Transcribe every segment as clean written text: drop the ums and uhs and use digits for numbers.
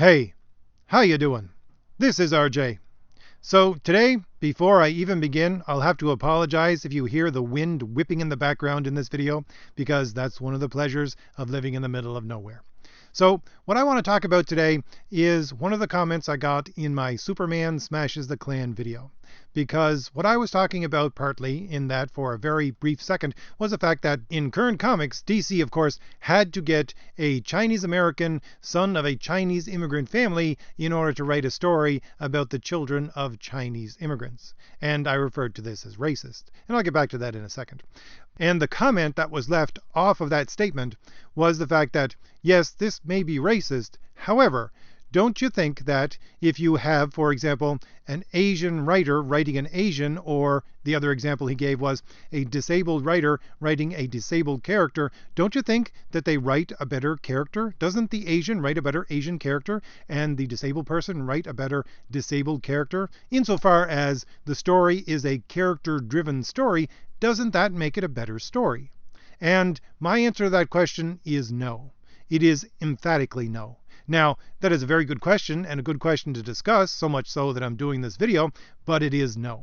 Hey, how you doing? This is RJ. So today, before I even begin, I'll have to apologize if you hear the wind whipping in the background in this video, because that's one of the pleasures of living in the middle of nowhere. So what I want to talk about today is one of the comments I got in my Superman Smashes the Klan video. Because what I was talking about partly in that for a very brief second was the fact that in current comics, DC of course had to get a Chinese American son of a Chinese immigrant family in order to write a story about the children of Chinese immigrants. And I referred to this as racist. And I'll get back to that in a second. And the comment that was left off of that statement was the fact that, yes, this may be racist. However, don't you think that if you have, for example, an Asian writer writing an Asian, or the other example he gave was a disabled writer writing a disabled character, don't you think that they write a better character? Doesn't the Asian write a better Asian character and the disabled person write a better disabled character? Insofar as the story is a character-driven story, doesn't that make it a better story? And my answer to that question is no. It is emphatically no. Now, that is a very good question and a good question to discuss, so much so that I'm doing this video, but it is no.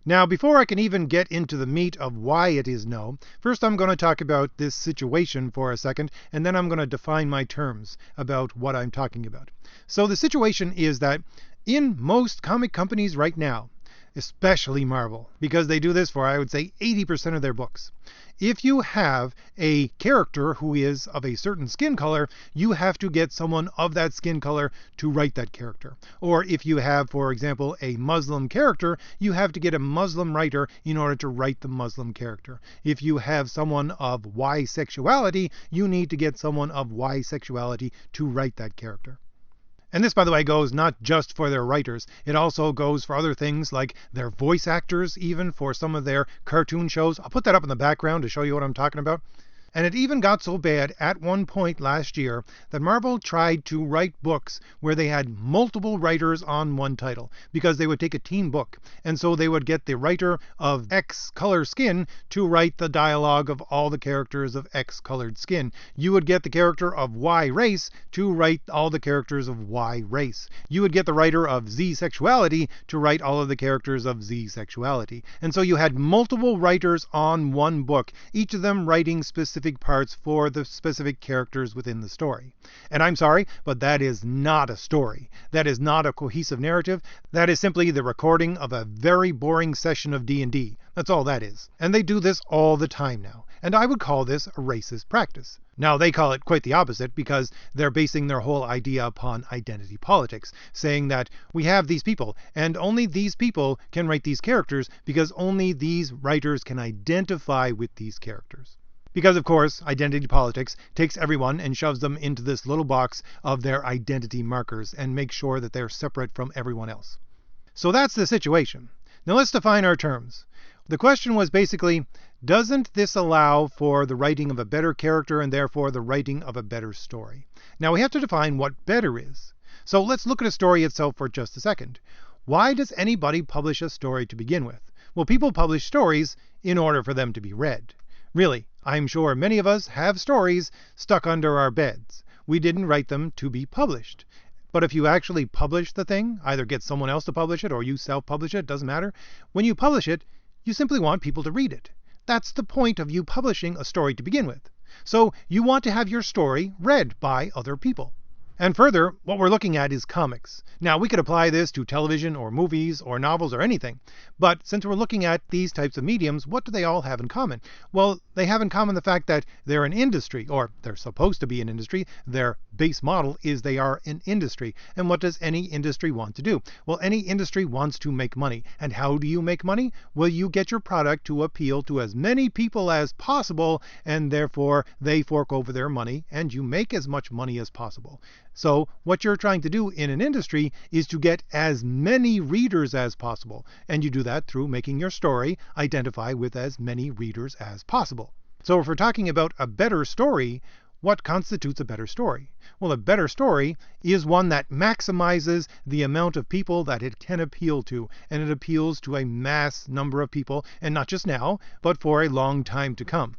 Now, before I can even get into the meat of why it is no, first I'm going to talk about this situation for a second, and then I'm going to define my terms about what I'm talking about. So the situation is that in most comic companies right now, especially Marvel, because they do this for, I would say, 80% of their books. If you have a character who is of a certain skin color, you have to get someone of that skin color to write that character. Or if you have, for example, a Muslim character, you have to get a Muslim writer in order to write the Muslim character. If you have someone of Y sexuality, you need to get someone of Y sexuality to write that character. And this, by the way, goes not just for their writers. It also goes for other things like their voice actors, even for some of their cartoon shows. I'll put that up in the background to show you what I'm talking about. And it even got so bad at one point last year that Marvel tried to write books where they had multiple writers on one title, because they would take a team book. And so they would get the writer of X color skin to write the dialogue of all the characters of X colored skin. You would get the character of Y race to write all the characters of Y race. You would get the writer of Z sexuality to write all of the characters of Z sexuality. And so you had multiple writers on one book, each of them writing specific parts for the specific characters within the story. And I'm sorry, but that is not a story. That is not a cohesive narrative. That is simply the recording of a very boring session of D&D. That's all that is. And they do this all the time now. And I would call this a racist practice. Now, they call it quite the opposite, because they're basing their whole idea upon identity politics, saying that we have these people, and only these people can write these characters, because only these writers can identify with these characters. Because, of course, identity politics takes everyone and shoves them into this little box of their identity markers and makes sure that they're separate from everyone else. So that's the situation. Now let's define our terms. The question was basically, doesn't this allow for the writing of a better character and therefore the writing of a better story? Now we have to define what better is. So let's look at a story itself for just a second. Why does anybody publish a story to begin with? Well, people publish stories in order for them to be read. Really, I'm sure many of us have stories stuck under our beds. We didn't write them to be published. But if you actually publish the thing, either get someone else to publish it or you self-publish it, doesn't matter. When you publish it, you simply want people to read it. That's the point of you publishing a story to begin with. So you want to have your story read by other people. And further, what we're looking at is comics. Now, we could apply this to television or movies or novels or anything. But since we're looking at these types of mediums, what do they all have in common? Well, they have in common the fact that they're an industry, or they're supposed to be an industry. Their base model is they are an industry. And what does any industry want to do? Well, any industry wants to make money. And how do you make money? Well, you get your product to appeal to as many people as possible, and therefore they fork over their money, and you make as much money as possible. So what you're trying to do in an industry is to get as many readers as possible. And you do that through making your story identify with as many readers as possible. So if we're talking about a better story, what constitutes a better story? Well, a better story is one that maximizes the amount of people that it can appeal to. And it appeals to a mass number of people, and not just now, but for a long time to come.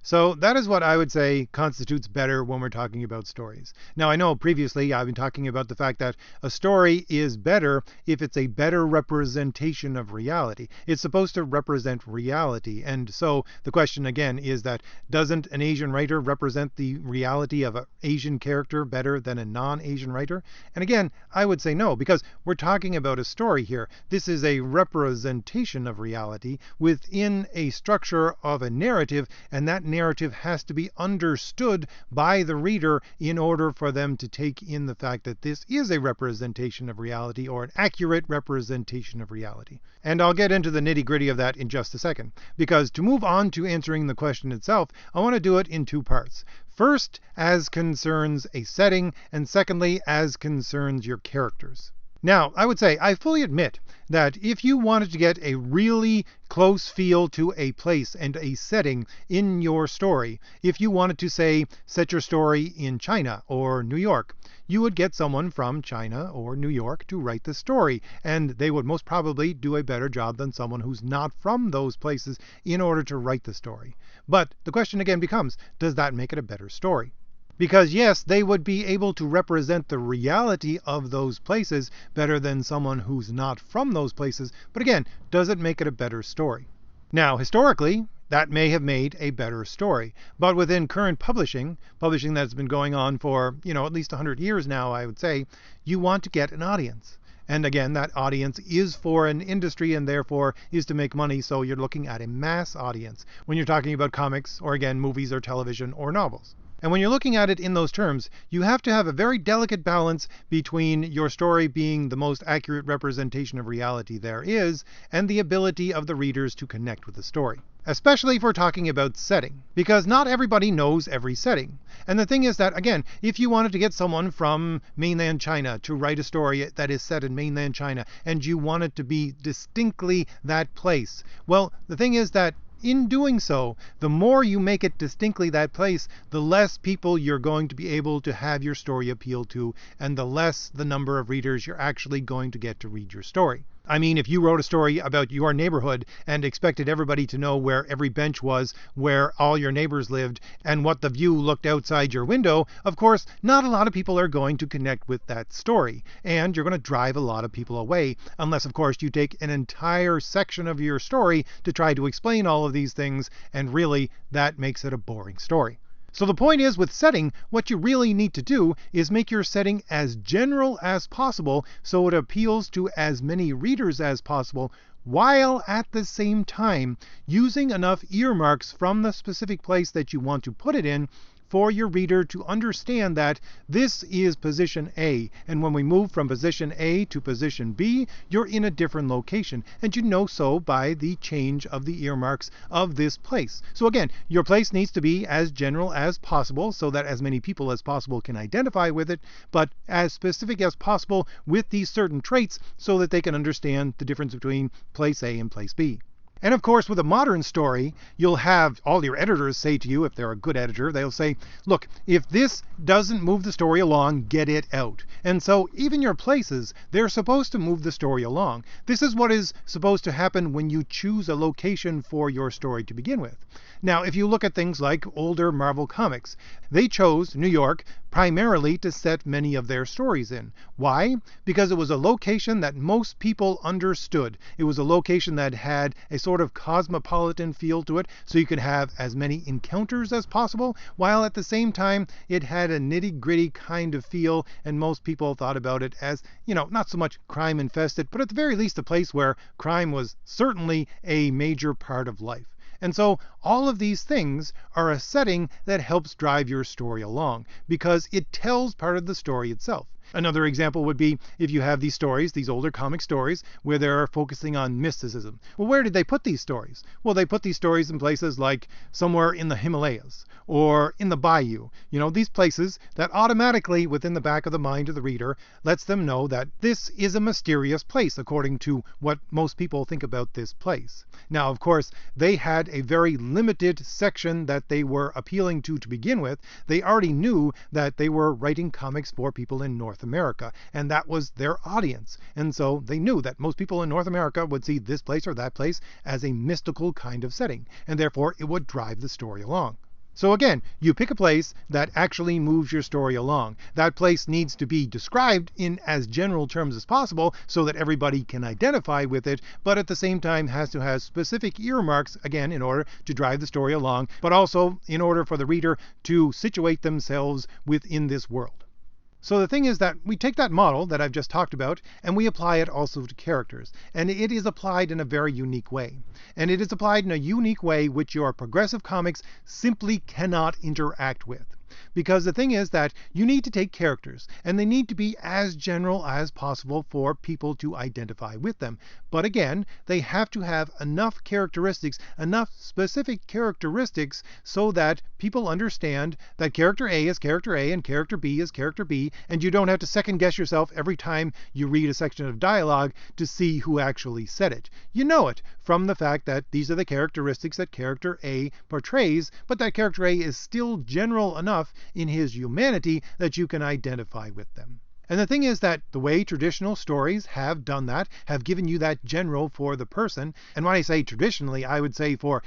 So that is what I would say constitutes better when we're talking about stories. Now, I know previously I've been talking about the fact that a story is better if it's a better representation of reality. It's supposed to represent reality. And so the question again is that doesn't an Asian writer represent the reality of an Asian character better than a non-Asian writer? And again, I would say no, because we're talking about a story here. This is a representation of reality within a structure of a narrative, and that narrative has to be understood by the reader in order for them to take in the fact that this is a representation of reality, or an accurate representation of reality. And I'll get into the nitty-gritty of that in just a second, because to move on to answering the question itself, I want to do it in two parts. First, as concerns a setting, and secondly, as concerns your characters. Now, I would say, I fully admit that if you wanted to get a really close feel to a place and a setting in your story, if you wanted to, say, set your story in China or New York, you would get someone from China or New York to write the story, and they would most probably do a better job than someone who's not from those places in order to write the story. But the question again becomes, does that make it a better story? Because yes, they would be able to represent the reality of those places better than someone who's not from those places, but again, does it make it a better story? Now, historically, that may have made a better story, but within current publishing that's been going on for, at least 100 years now, I would say, you want to get an audience. And again, that audience is for an industry and therefore is to make money, so you're looking at a mass audience when you're talking about comics, or again, movies or television or novels. And when you're looking at it in those terms, you have to have a very delicate balance between your story being the most accurate representation of reality there is, and the ability of the readers to connect with the story. Especially if we're talking about setting, because not everybody knows every setting. And the thing is that, again, if you wanted to get someone from mainland China to write a story that is set in mainland China, and you want it to be distinctly that place, well, the thing is that in doing so, the more you make it distinctly that place, the less people you're going to be able to have your story appeal to, and the less the number of readers you're actually going to get to read your story. I mean, if you wrote a story about your neighborhood and expected everybody to know where every bench was, where all your neighbors lived, and what the view looked outside your window, of course, not a lot of people are going to connect with that story, and you're going to drive a lot of people away, unless, of course, you take an entire section of your story to try to explain all of these things, and really, that makes it a boring story. So the point is, with setting, what you really need to do is make your setting as general as possible so it appeals to as many readers as possible, while at the same time using enough earmarks from the specific place that you want to put it in for your reader to understand that this is position A, and when we move from position A to position B, you're in a different location, and you know so by the change of the earmarks of this place. So again, your place needs to be as general as possible so that as many people as possible can identify with it, but as specific as possible with these certain traits so that they can understand the difference between place A and place B. And of course, with a modern story, you'll have all your editors say to you, if they're a good editor, they'll say, look, if this doesn't move the story along, get it out. And so even your places, they're supposed to move the story along. This is what is supposed to happen when you choose a location for your story to begin with. Now, if you look at things like older Marvel comics, they chose New York primarily to set many of their stories in. Why? Because it was a location that most people understood. It was a location that had a sort of cosmopolitan feel to it, so you could have as many encounters as possible, while at the same time it had a nitty-gritty kind of feel, and most people thought about it as, not so much crime infested, but at the very least a place where crime was certainly a major part of life. And so all of these things are a setting that helps drive your story along, because it tells part of the story itself. Another example would be if you have these stories, these older comic stories, where they're focusing on mysticism. Well, where did they put these stories? Well, they put these stories in places like somewhere in the Himalayas or in the bayou. These places that automatically, within the back of the mind of the reader, lets them know that this is a mysterious place, according to what most people think about this place. Now, of course, they had a very limited section that they were appealing to begin with. They already knew that they were writing comics for people in North America, and that was their audience. And so they knew that most people in North America would see this place or that place as a mystical kind of setting, and therefore it would drive the story along. So again, you pick a place that actually moves your story along. That place needs to be described in as general terms as possible so that everybody can identify with it, but at the same time has to have specific earmarks, again, in order to drive the story along, but also in order for the reader to situate themselves within this world. So the thing is that we take that model that I've just talked about and we apply it also to characters. And it is applied in a very unique way. And it is applied in a unique way which your progressive comics simply cannot interact with. Because the thing is that you need to take characters, and they need to be as general as possible for people to identify with them. But again, they have to have enough characteristics, enough specific characteristics, so that people understand that character A is character A and character B is character B, and you don't have to second guess yourself every time you read a section of dialogue to see who actually said it. You know it from the fact that these are the characteristics that character A portrays, but that character A is still general enough in his humanity that you can identify with them. And the thing is that the way traditional stories have done that, have given you that general for the person, and when I say traditionally, I would say for,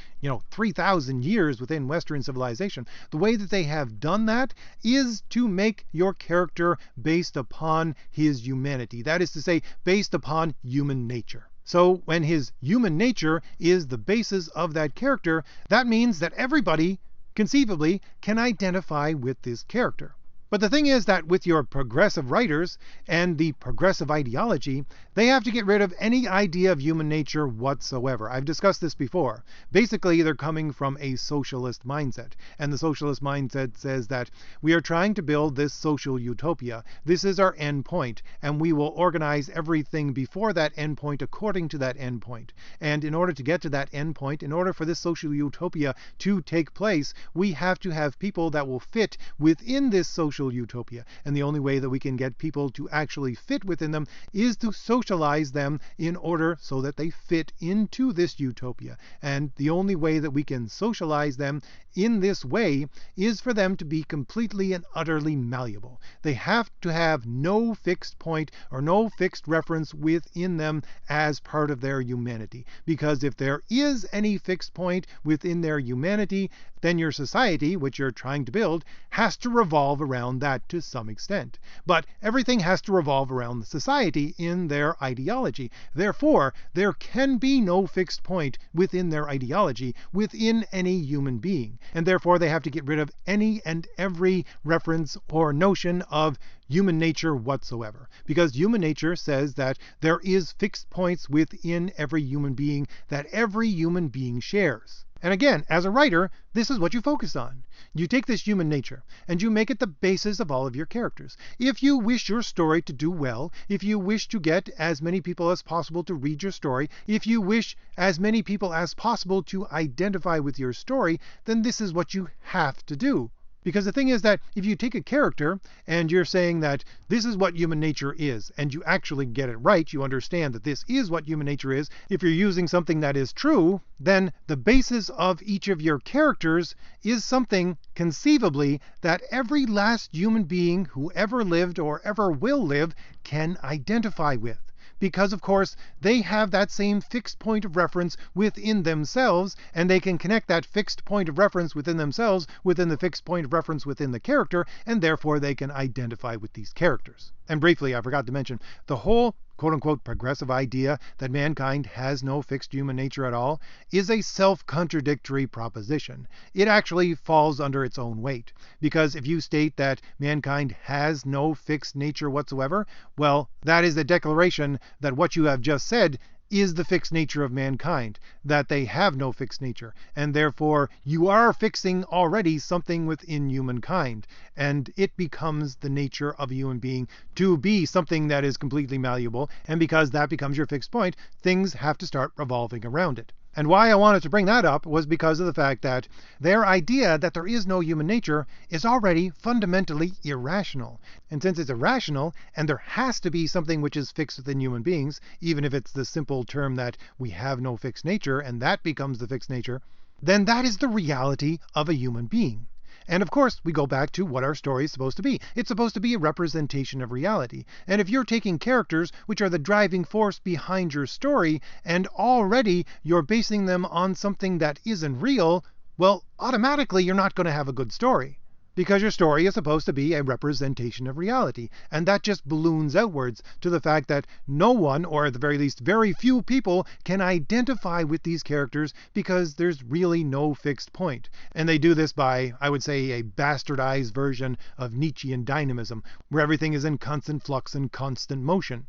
3,000 years within Western civilization, the way that they have done that is to make your character based upon his humanity. That is to say, based upon human nature. So when his human nature is the basis of that character, that means that everybody conceivably can identify with this character. But the thing is that with your progressive writers and the progressive ideology, they have to get rid of any idea of human nature whatsoever. I've discussed this before. Basically, they're coming from a socialist mindset. And the socialist mindset says that we are trying to build this social utopia. This is our end point, and we will organize everything before that end point according to that end point. And in order to get to that end point, in order for this social utopia to take place, we have to have people that will fit within this social utopia. And the only way that we can get people to actually fit within them is to socialize them in order so that they fit into this utopia. And the only way that we can socialize them in this way is for them to be completely and utterly malleable. They have to have no fixed point or no fixed reference within them as part of their humanity. Because if there is any fixed point within their humanity, then your society, which you're trying to build, has to revolve around that to some extent. But everything has to revolve around the society in their ideology. Therefore, there can be no fixed point within their ideology within any human being. And therefore, they have to get rid of any and every reference or notion of human nature whatsoever. Because human nature says that there is fixed points within every human being that every human being shares. And again, as a writer, this is what you focus on. You take this human nature and you make it the basis of all of your characters. If you wish your story to do well, if you wish to get as many people as possible to read your story, if you wish as many people as possible to identify with your story, then this is what you have to do. Because the thing is that if you take a character and you're saying that this is what human nature is, and you actually get it right, you understand that this is what human nature is, if you're using something that is true, then the basis of each of your characters is something, conceivably, that every last human being who ever lived or ever will live can identify with. Because, of course, they have that same fixed point of reference within themselves, and they can connect that fixed point of reference within themselves within the fixed point of reference within the character, and therefore they can identify with these characters. And briefly, I forgot to mention, the whole quote-unquote progressive idea that mankind has no fixed human nature at all is a self-contradictory proposition. It actually falls under its own weight. Because if you state that mankind has no fixed nature whatsoever, well, that is a declaration that what you have just said is the fixed nature of mankind, that they have no fixed nature, and therefore you are fixing already something within humankind, and it becomes the nature of a human being to be something that is completely malleable, and because that becomes your fixed point, things have to start revolving around it. And why I wanted to bring that up was because of the fact that their idea that there is no human nature is already fundamentally irrational. And since it's irrational, and there has to be something which is fixed within human beings, even if it's the simple term that we have no fixed nature, and that becomes the fixed nature, then that is the reality of a human being. And of course, we go back to what our story is supposed to be. It's supposed to be a representation of reality. And if you're taking characters which are the driving force behind your story, and already you're basing them on something that isn't real, well, automatically you're not going to have a good story. Because your story is supposed to be a representation of reality, and that just balloons outwards to the fact that no one, or at the very least very few people, can identify with these characters because there's really no fixed point. And they do this by, I would say, a bastardized version of Nietzschean dynamism, where everything is in constant flux and constant motion.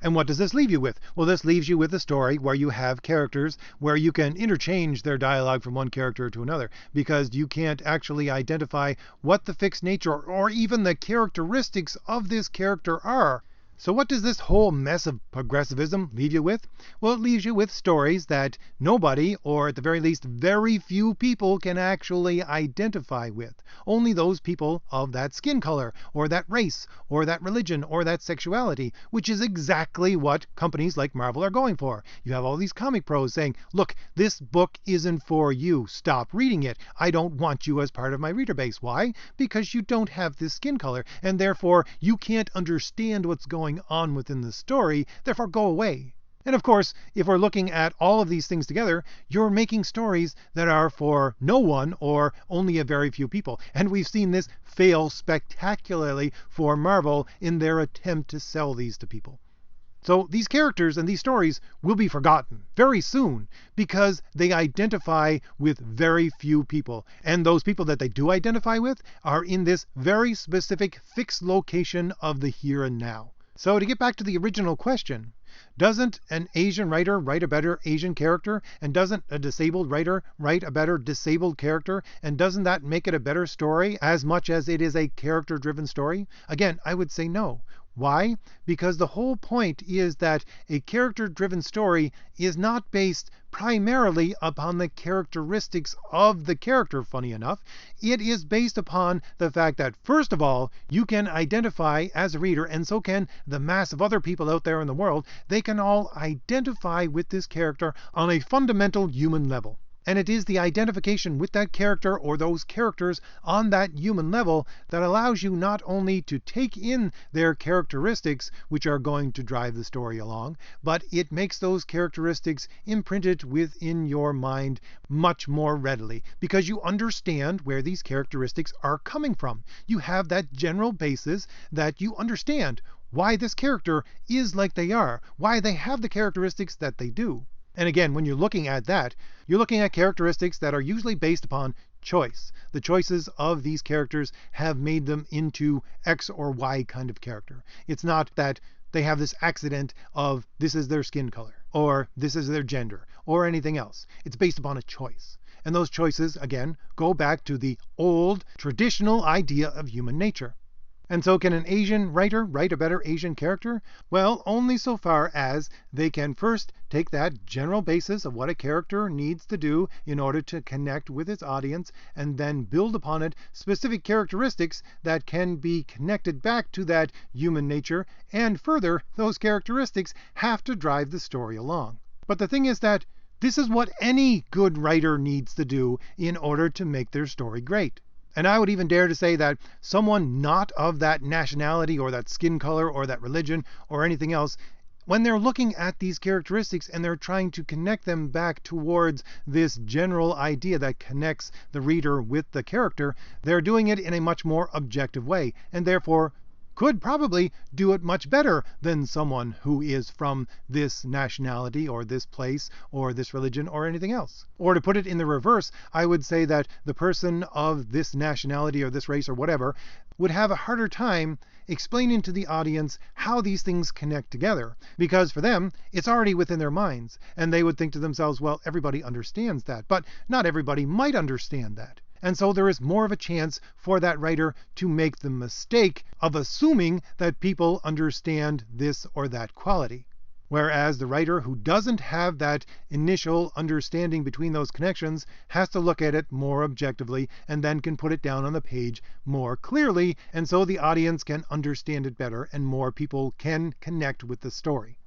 And what does this leave you with? Well, this leaves you with a story where you have characters where you can interchange their dialogue from one character to another, because you can't actually identify what the fixed nature or even the characteristics of this character are. So what does this whole mess of progressivism leave you with? Well, it leaves you with stories that nobody, or at the very least very few people, can actually identify with. Only those people of that skin color, or that race, or that religion, or that sexuality, which is exactly what companies like Marvel are going for. You have all these comic pros saying, look, this book isn't for you. Stop reading it. I don't want you as part of my reader base. Why? Because you don't have this skin color, and therefore you can't understand what's going on within the story, therefore go away. And of course, if we're looking at all of these things together, you're making stories that are for no one or only a very few people. And we've seen this fail spectacularly for Marvel in their attempt to sell these to people. So these characters and these stories will be forgotten very soon because they identify with very few people. And those people that they do identify with are in this very specific fixed location of the here and now. So to get back to the original question, doesn't an Asian writer write a better Asian character? And doesn't a disabled writer write a better disabled character? And doesn't that make it a better story as much as it is a character-driven story? Again, I would say no. Why? Because the whole point is that a character-driven story is not based primarily upon the characteristics of the character, funny enough. It is based upon the fact that, first of all, you can identify as a reader, and so can the mass of other people out there in the world. They can all identify with this character on a fundamental human level. And it is the identification with that character or those characters on that human level that allows you not only to take in their characteristics, which are going to drive the story along, but it makes those characteristics imprinted within your mind much more readily, because you understand where these characteristics are coming from. You have that general basis that you understand why this character is like they are, why they have the characteristics that they do. And again, when you're looking at that, you're looking at characteristics that are usually based upon choice. The choices of these characters have made them into X or Y kind of character. It's not that they have this accident of this is their skin color, or this is their gender, or anything else. It's based upon a choice. And those choices, again, go back to the old, traditional idea of human nature. And so can an Asian writer write a better Asian character? Well, only so far as they can first take that general basis of what a character needs to do in order to connect with its audience, and then build upon it specific characteristics that can be connected back to that human nature, and further, those characteristics have to drive the story along. But the thing is that this is what any good writer needs to do in order to make their story great. And I would even dare to say that someone not of that nationality or that skin color or that religion or anything else, when they're looking at these characteristics and they're trying to connect them back towards this general idea that connects the reader with the character, they're doing it in a much more objective way, and therefore could probably do it much better than someone who is from this nationality or this place or this religion or anything else. Or to put it in the reverse, I would say that the person of this nationality or this race or whatever would have a harder time explaining to the audience how these things connect together, because for them it's already within their minds, and they would think to themselves, well, everybody understands that, but not everybody might understand that. And so there is more of a chance for that writer to make the mistake of assuming that people understand this or that quality. Whereas the writer who doesn't have that initial understanding between those connections has to look at it more objectively, and then can put it down on the page more clearly, and so the audience can understand it better and more people can connect with the story.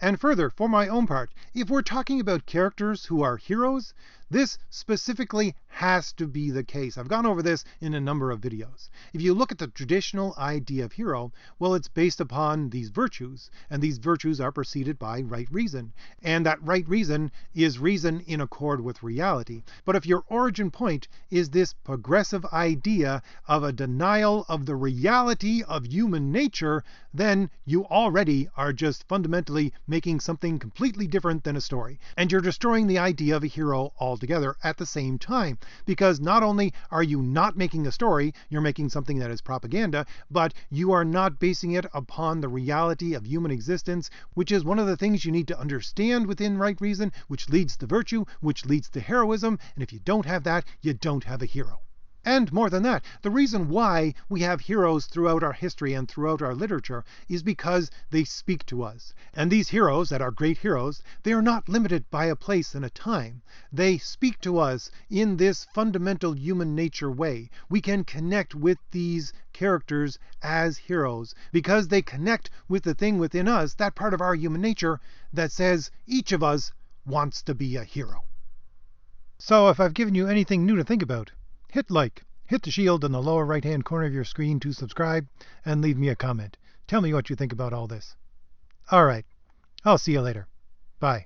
And further, for my own part, if we're talking about characters who are heroes, This specifically has to be the case. I've gone over this in a number of videos. If you look at the traditional idea of hero, well, it's based upon these virtues, and these virtues are preceded by right reason. And that right reason is reason in accord with reality. But if your origin point is this progressive idea of a denial of the reality of human nature, then you already are just fundamentally making something completely different than a story. And you're destroying the idea of a hero altogether at the same time. Because not only are you not making a story, you're making something that is propaganda, but you are not basing it upon the reality of human existence, which is one of the things you need to understand within right reason, which leads to virtue, which leads to heroism. And if you don't have that, you don't have a hero. And more than that, the reason why we have heroes throughout our history and throughout our literature is because they speak to us. And these heroes that are great heroes, they are not limited by a place and a time. They speak to us in this fundamental human nature way. We can connect with these characters as heroes because they connect with the thing within us, that part of our human nature that says each of us wants to be a hero. So if I've given you anything new to think about, hit like, hit the shield in the lower right hand corner of your screen to subscribe, and leave me a comment. Tell me what you think about all this. Alright, I'll see you later. Bye.